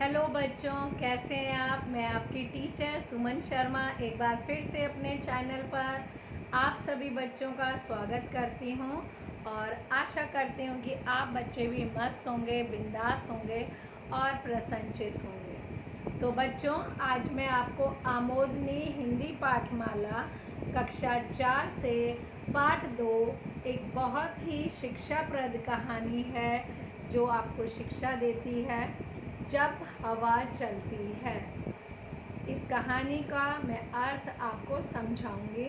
Hello बच्चों, कैसे हैं आप। मैं आपकी टीचर सुमन शर्मा एक बार फिर से अपने चैनल पर आप सभी बच्चों का स्वागत करती हूं और आशा करती हूं कि आप बच्चे भी मस्त होंगे, बिंदास होंगे और प्रसन्नचित होंगे। तो बच्चों, आज मैं आपको आमोदनी हिंदी पाठमाला कक्षा 4 से पाठ 2 एक बहुत ही शिक्षाप्रद कहानी है जो आपको शिक्षा देती है, जब हवा चलती है। इस कहानी का मैं अर्थ आपको समझाऊंगी।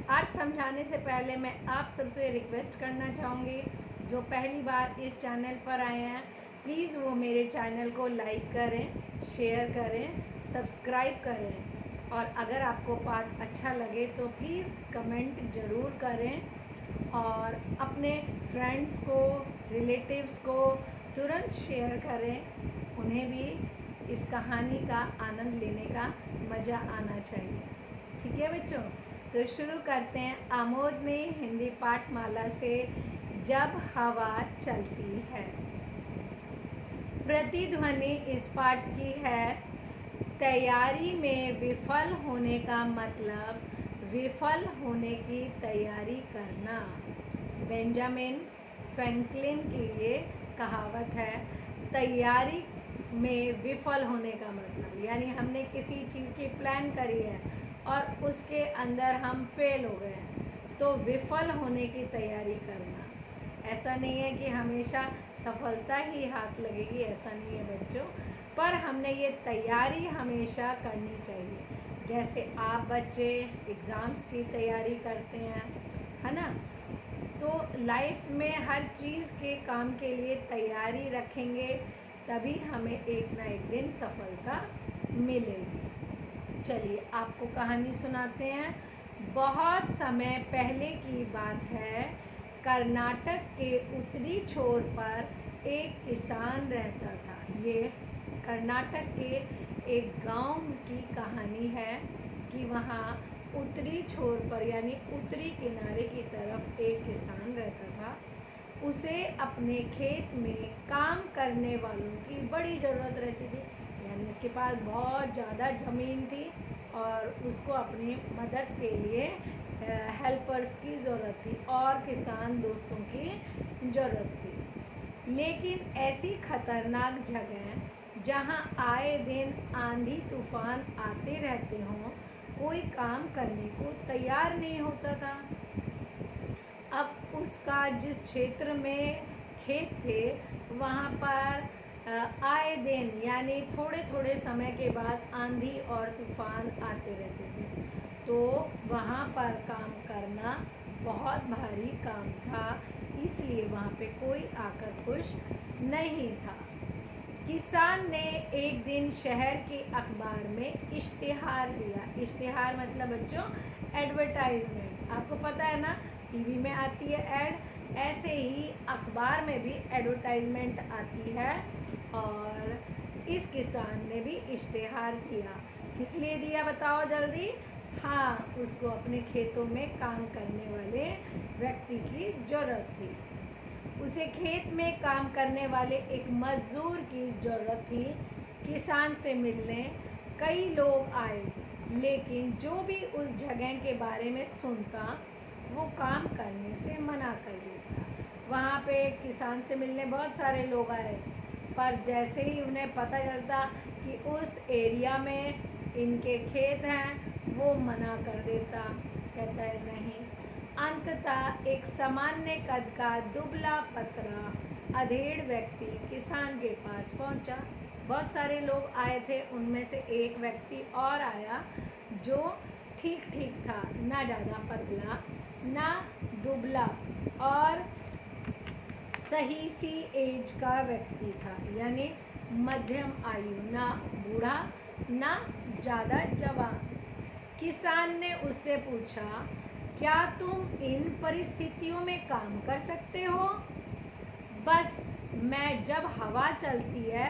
अर्थ समझाने से पहले मैं आप सबसे रिक्वेस्ट करना चाहूँगी, जो पहली बार इस चैनल पर आए हैं, प्लीज़ वो मेरे चैनल को लाइक करें, शेयर करें, सब्सक्राइब करें और अगर आपको पाठ अच्छा लगे तो प्लीज़ कमेंट ज़रूर करें और अपने फ्रेंड्स को, रिलेटिव्स को तुरंत शेयर करें। उन्हें भी इस कहानी का आनंद लेने का मज़ा आना चाहिए। ठीक है बच्चों, तो शुरू करते हैं आमोद में हिंदी पाठमाला से जब हवा चलती है। प्रतिध्वनि इस पाठ की है, तैयारी में विफल होने का मतलब विफल होने की तैयारी करना। बेंजामिन फ्रैंकलिन की ये कहावत है, तैयारी में विफल होने का मतलब यानी हमने किसी चीज़ की प्लान करी है और उसके अंदर हम फेल हो गए हैं, तो विफल होने की तैयारी करना। ऐसा नहीं है कि हमेशा सफलता ही हाथ लगेगी, ऐसा नहीं है बच्चों, पर हमने ये तैयारी हमेशा करनी चाहिए। जैसे आप बच्चे एग्ज़ाम्स की तैयारी करते हैं, है ना, तो लाइफ में हर चीज़ के काम के लिए तैयारी रखेंगे, तभी हमें एक ना एक दिन सफलता मिलेगी। चलिए आपको कहानी सुनाते हैं। बहुत समय पहले की बात है, कर्नाटक के उत्तरी छोर पर एक किसान रहता था। ये कर्नाटक के एक गांव की कहानी है कि वहाँ उत्तरी छोर पर यानी उत्तरी किनारे की तरफ एक किसान रहता था। उसे अपने खेत में काम करने वालों की बड़ी ज़रूरत रहती थी, यानी उसके पास बहुत ज़्यादा ज़मीन थी और उसको अपनी मदद के लिए हेल्पर्स की ज़रूरत थी और किसान दोस्तों की ज़रूरत थी। लेकिन ऐसी ख़तरनाक जगह जहाँ आए दिन आंधी तूफान आते रहते हों, कोई काम करने को तैयार नहीं होता था। अब उसका जिस क्षेत्र में खेत थे, वहाँ पर आए दिन यानी थोड़े थोड़े समय के बाद आंधी और तूफान आते रहते थे, तो वहाँ पर काम करना बहुत भारी काम था, इसलिए वहाँ पे कोई आकर खुश नहीं था। किसान ने एक दिन शहर के अखबार में इश्तिहार दिया। इश्तिहार मतलब बच्चों एडवर्टाइजमेंट, आपको पता है ना, टीवी में आती है ऐड, ऐसे ही अखबार में भी एडवर्टाइजमेंट आती है। और इस किसान ने भी इश्तिहार दिया। किस लिए दिया बताओ जल्दी। हाँ, उसको अपने खेतों में काम करने वाले व्यक्ति की ज़रूरत थी। उसे खेत में काम करने वाले एक मज़दूर की ज़रूरत थी। किसान से मिलने कई लोग आए, लेकिन जो भी उस जगह के बारे में सुनता वो काम करने से मना कर देता। वहाँ पे किसान से मिलने बहुत सारे लोग आए, पर जैसे ही उन्हें पता चलता कि उस एरिया में इनके खेत हैं, वो मना कर देता, कहता है नहीं। अंततः एक सामान्य कद का दुबला पतला अधेड़ व्यक्ति किसान के पास पहुंचा। बहुत सारे लोग आए थे, उनमें से एक व्यक्ति और आया जो ठीक ठीक था, ना ज़्यादा पतला ना दुबला, और सही सी एज का व्यक्ति था, यानी मध्यम आयु, ना बूढ़ा ना ज़्यादा जवान। किसान ने उससे पूछा, क्या तुम इन परिस्थितियों में काम कर सकते हो? बस मैं जब हवा चलती है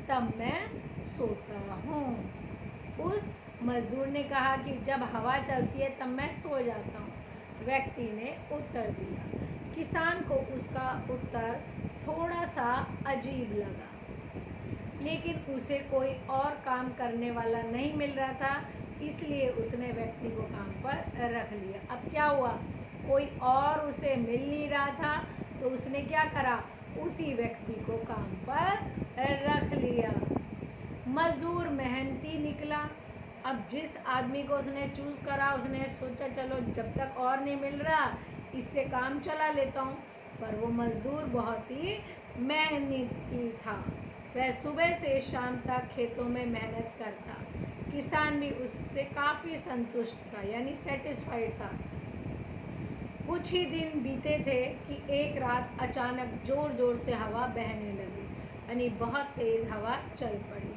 तब मैं सोता हूँ। उस मजदूर ने कहा कि जब हवा चलती है तब मैं सो जाता हूँ। व्यक्ति ने उत्तर दिया। किसान को उसका उत्तर थोड़ा सा अजीब लगा। लेकिन उसे कोई और काम करने वाला नहीं मिल रहा था, इसलिए उसने व्यक्ति को काम पर रख लिया। अब क्या हुआ, कोई और उसे मिल नहीं रहा था, तो उसने क्या करा, उसी व्यक्ति को काम पर रख लिया। मजदूर मेहनती निकला। अब जिस आदमी को उसने चूज़ करा, उसने सोचा चलो जब तक और नहीं मिल रहा इससे काम चला लेता हूँ। पर वो मजदूर बहुत ही मेहनती था। वह सुबह से शाम तक खेतों में मेहनत करता। किसान भी उससे काफ़ी संतुष्ट था, यानी सेटिस्फाइड था। कुछ ही दिन बीते थे कि एक रात अचानक ज़ोर ज़ोर से हवा बहने लगी, यानी बहुत तेज़ हवा चल पड़ी।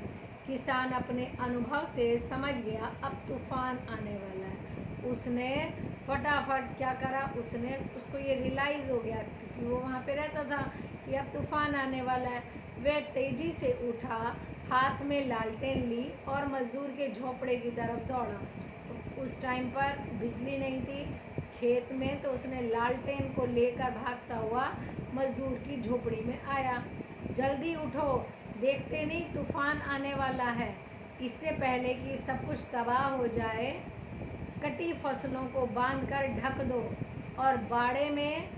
किसान अपने अनुभव से समझ गया अब तूफान आने वाला है। उसने फटाफट क्या करा, उसको ये रियलाइज़ हो गया, क्योंकि वो वहाँ पे रहता था, कि अब तूफान आने वाला है। वह तेज़ी से उठा, हाथ में लालटेन ली और मजदूर के झोपड़े की तरफ दौड़ा। उस टाइम पर बिजली नहीं थी खेत में, तो उसने लालटेन को लेकर भागता हुआ मजदूर की झोपड़ी में आया। जल्दी उठो, देखते नहीं तूफान आने वाला है। इससे पहले कि सब कुछ तबाह हो जाए, कटी फसलों को बांधकर ढक दो और बाड़े में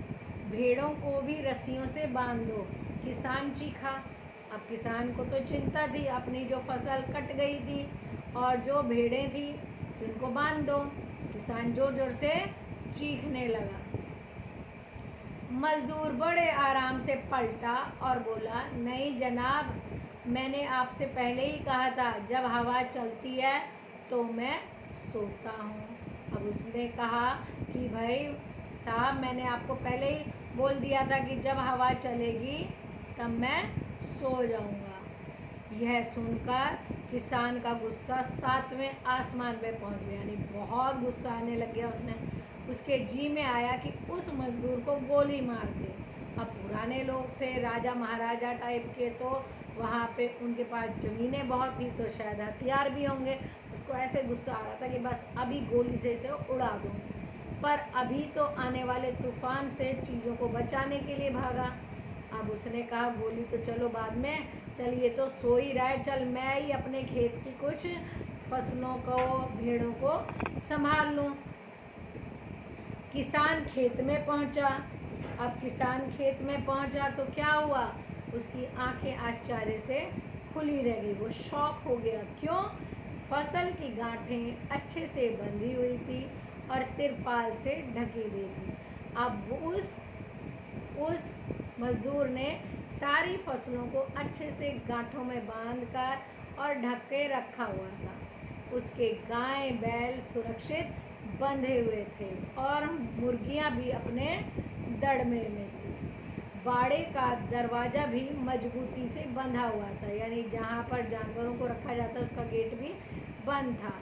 भेड़ों को भी रस्सियों से बांध दो। किसान चीखा। अब किसान को तो चिंता थी, अपनी जो फसल कट गई थी और जो भेड़ें थी उनको बांध दो। किसान जोर जोर से चीखने लगा। मजदूर बड़े आराम से पलटा और बोला, नहीं जनाब, मैंने आपसे पहले ही कहा था जब हवा चलती है तो मैं सोता हूँ। अब उसने कहा कि भाई साहब, मैंने आपको पहले ही बोल दिया था कि जब हवा चलेगी तब मैं सो जाऊँगा। यह सुनकर किसान का गुस्सा 7वें आसमान पे पहुँच गया, यानी बहुत गुस्सा आने लग गया। उसके जी में आया कि उस मजदूर को गोली मार दे। अब पुराने लोग थे, राजा महाराजा टाइप के, तो वहाँ पे उनके पास ज़मीनें बहुत थी, तो शायद हथियार भी होंगे। उसको ऐसे गुस्सा आ रहा था कि बस अभी गोली से इसे उड़ा दूँ। पर अभी तो आने वाले तूफान से चीज़ों को बचाने के लिए भागा। अब उसने कहा गोली तो चलो बाद में, चल ये तो सो ही रहा है, चल मैं ही अपने खेत की कुछ फसलों को, भेड़ों को संभाल लूँ। किसान खेत में पहुंचा। अब किसान खेत में पहुंचा तो क्या हुआ, उसकी आंखें आश्चर्य से खुली रह गई। वो शॉक हो गया। क्यों? फसल की गांठें अच्छे से बंधी हुई थी और तिरपाल से ढकी हुई थी। अब उस मजदूर ने सारी फसलों को अच्छे से गांठों में बांधकर और ढक के रखा हुआ था। उसके गाय बैल सुरक्षित बंधे हुए थे और मुर्गियां भी अपने दड़मे में थी। बाड़े का दरवाज़ा भी मजबूती से बंधा हुआ था, यानी जहाँ पर जानवरों को रखा जाता उसका गेट भी बंद था।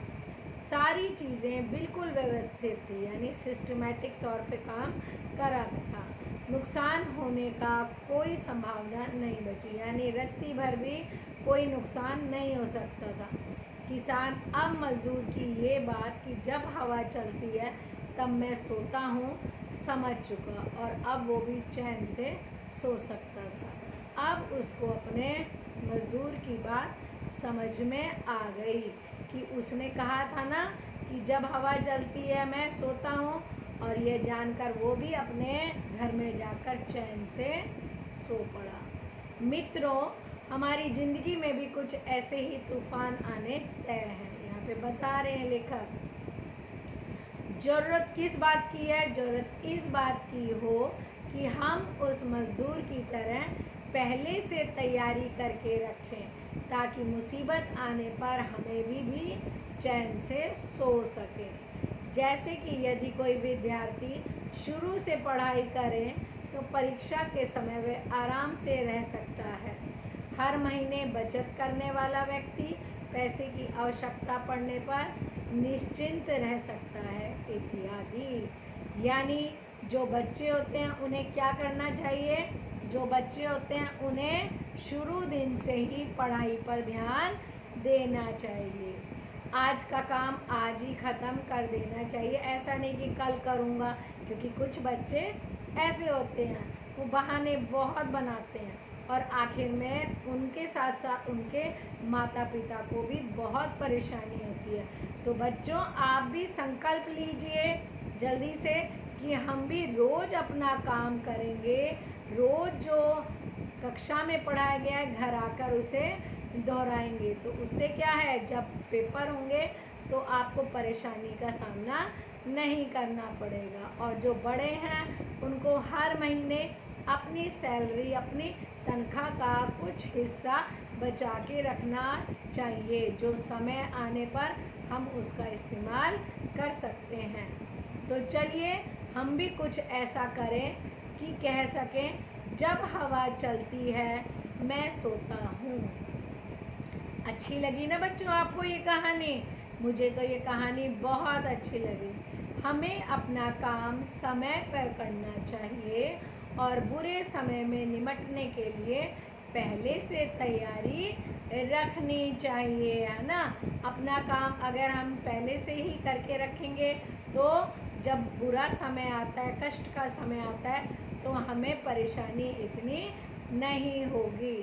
सारी चीज़ें बिल्कुल व्यवस्थित थी, यानी सिस्टमैटिक तौर पे काम कर रखा था। नुकसान होने का कोई संभावना नहीं बची, यानी रत्ती भर भी कोई नुकसान नहीं हो सकता था। किसान अब मजदूर की ये बात कि जब हवा चलती है तब मैं सोता हूँ समझ चुका, और अब वो भी चैन से सो सकता था। अब उसको अपने मजदूर की बात समझ में आ गई कि उसने कहा था ना कि जब हवा चलती है मैं सोता हूँ, और ये जानकर वो भी अपने घर में जाकर चैन से सो पड़ा। मित्रों, हमारी ज़िंदगी में भी कुछ ऐसे ही तूफान आने तय हैं। यहाँ पे बता रहे हैं लेखक। ज़रूरत किस बात की है? ज़रूरत इस बात की हो कि हम उस मज़दूर की तरह पहले से तैयारी करके रखें, ताकि मुसीबत आने पर हमें भी चैन से सो सके। जैसे कि यदि कोई विद्यार्थी शुरू से पढ़ाई करे तो परीक्षा के समय वह आराम से रह सकता है। हर महीने बचत करने वाला व्यक्ति पैसे की आवश्यकता पड़ने पर निश्चिंत रह सकता है, इत्यादि। यानी जो बच्चे होते हैं उन्हें क्या करना चाहिए? जो बच्चे होते हैं उन्हें शुरू दिन से ही पढ़ाई पर ध्यान देना चाहिए। आज का काम आज ही ख़त्म कर देना चाहिए, ऐसा नहीं कि कल करूँगा, क्योंकि कुछ बच्चे ऐसे होते हैं, वो बहाने बहुत बनाते हैं। और आखिर में उनके साथ साथ उनके माता पिता को भी बहुत परेशानी होती है। तो बच्चों, आप भी संकल्प लीजिए जल्दी से कि हम भी रोज़ अपना काम करेंगे, रोज़ जो कक्षा में पढ़ाया गया है घर आकर उसे दोहराएंगे। तो उससे क्या है, जब पेपर होंगे तो आपको परेशानी का सामना नहीं करना पड़ेगा। और जो बड़े हैं उनको हर महीने अपनी सैलरी, अपनी तनख्वाह का कुछ हिस्सा बचा के रखना चाहिए, जो समय आने पर हम उसका इस्तेमाल कर सकते हैं। तो चलिए हम भी कुछ ऐसा करें कि कह सकें, जब हवा चलती है मैं सोता हूँ। अच्छी लगी ना बच्चों आपको ये कहानी? मुझे तो ये कहानी बहुत अच्छी लगी। हमें अपना काम समय पर करना चाहिए और बुरे समय में निपटने के लिए पहले से तैयारी रखनी चाहिए, है ना। अपना काम अगर हम पहले से ही करके रखेंगे तो जब बुरा समय आता है, कष्ट का समय आता है, तो हमें परेशानी इतनी नहीं होगी।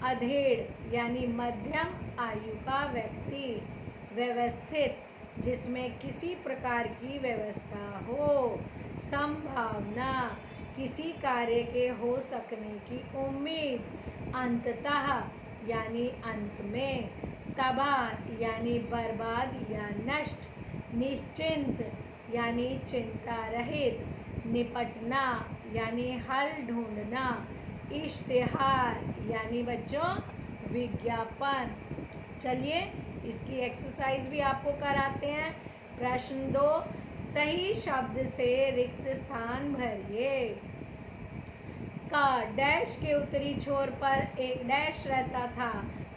अधेड़ यानी मध्यम आयु का व्यक्ति, व्यवस्थित जिसमें किसी प्रकार की व्यवस्था हो, संभावना किसी कार्य के हो सकने की उम्मीद, अंततः यानी अंत में, तबाह यानी बर्बाद या नष्ट, निश्चिंत यानी चिंता रहित, निपटना यानी हल ढूंढना, इश्तिहार यानी बच्चों विज्ञापन। चलिए इसकी एक्सरसाइज भी आपको कराते हैं। प्रश्न 2, सही शब्द से रिक्त स्थान भरिए। का डैश के उत्तरी छोर पर एक डैश रहता था।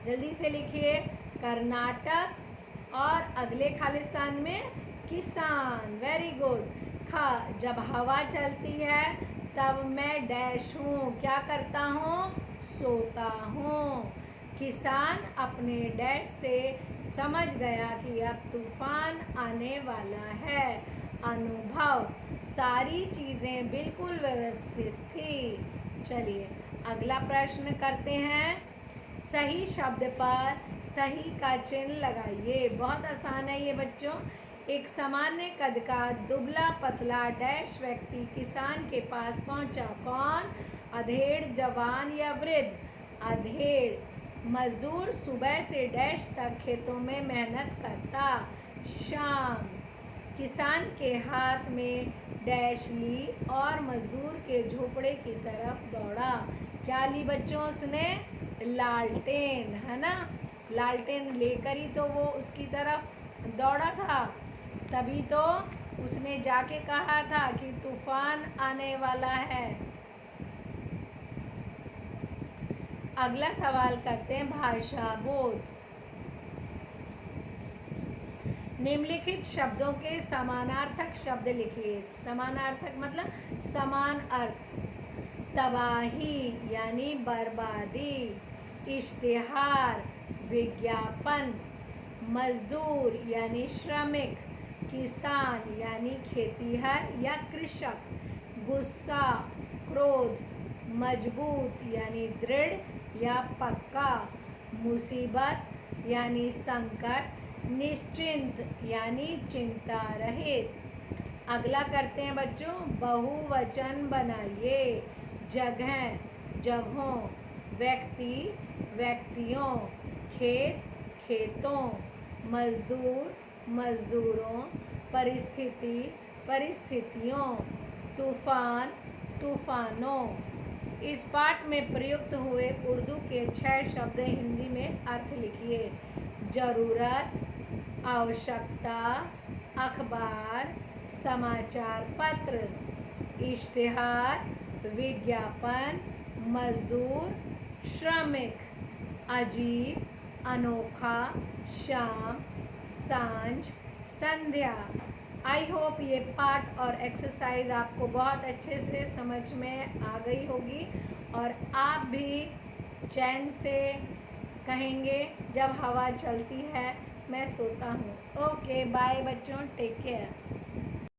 जल्दी से लिखिए, कर्नाटक। और अगले खालिस्तान में किसान। Very good. खा, जब हवा चलती है तब मैं डैश हूँ, क्या करता हूँ, सोता हूँ। किसान अपने डैश से समझ गया कि अब तूफान आने वाला है। अनुभव, सारी चीज़ें बिल्कुल व्यवस्थित थी। चलिए अगला प्रश्न करते हैं। सही शब्द पर सही का चिन्ह लगाइए। बहुत आसान है ये बच्चों। एक सामान्य कद का दुबला पतला डैश व्यक्ति किसान के पास पहुंचा। कौन? अधेड़, जवान या वृद्ध? अधेड़। मजदूर सुबह से डैश तक खेतों में मेहनत करता। शाम। किसान के हाथ में डैश ली और मजदूर के झोपड़े की तरफ दौड़ा। क्या ली बच्चों उसने? लालटेन, है ना। लालटेन लेकर ही तो वो उसकी तरफ दौड़ा था, तभी तो उसने जाके कहा था कि तूफान आने वाला है। अगला सवाल करते हैं, भाषा बोध। निम्नलिखित शब्दों के समानार्थक शब्द लिखिए। समानार्थक मतलब समान अर्थ। तबाही यानी बर्बादी, इश्तिहार विज्ञापन, मजदूर यानी श्रमिक, किसान यानी खेतीहर या कृषक, गुस्सा क्रोध, मजबूत यानी दृढ़ या पक्का, मुसीबत यानी संकट, निश्चिंत यानी चिंता रहित। अगला करते हैं बच्चों, बहुवचन बनाइए। जगह, जगहों, व्यक्ति, व्यक्तियों, खेत, खेतों, मजदूर, मजदूरों, परिस्थिति, परिस्थितियों, तूफान, तूफानों। इस पाठ में प्रयुक्त हुए उर्दू के 6 शब्द हिंदी में अर्थ लिखिए। जरूरत, आवश्यकता, अखबार, समाचार पत्र, इश्तिहार, विज्ञापन, मजदूर, श्रमिक, अजीब, अनोखा, शाम, सांझ, संध्या। आई होप ये पाठ और एक्सरसाइज आपको बहुत अच्छे से समझ में आ गई होगी और आप भी चैन से कहेंगे, जब हवा चलती है मैं सोता हूँ। ओके बाय बच्चों, टेक केयर।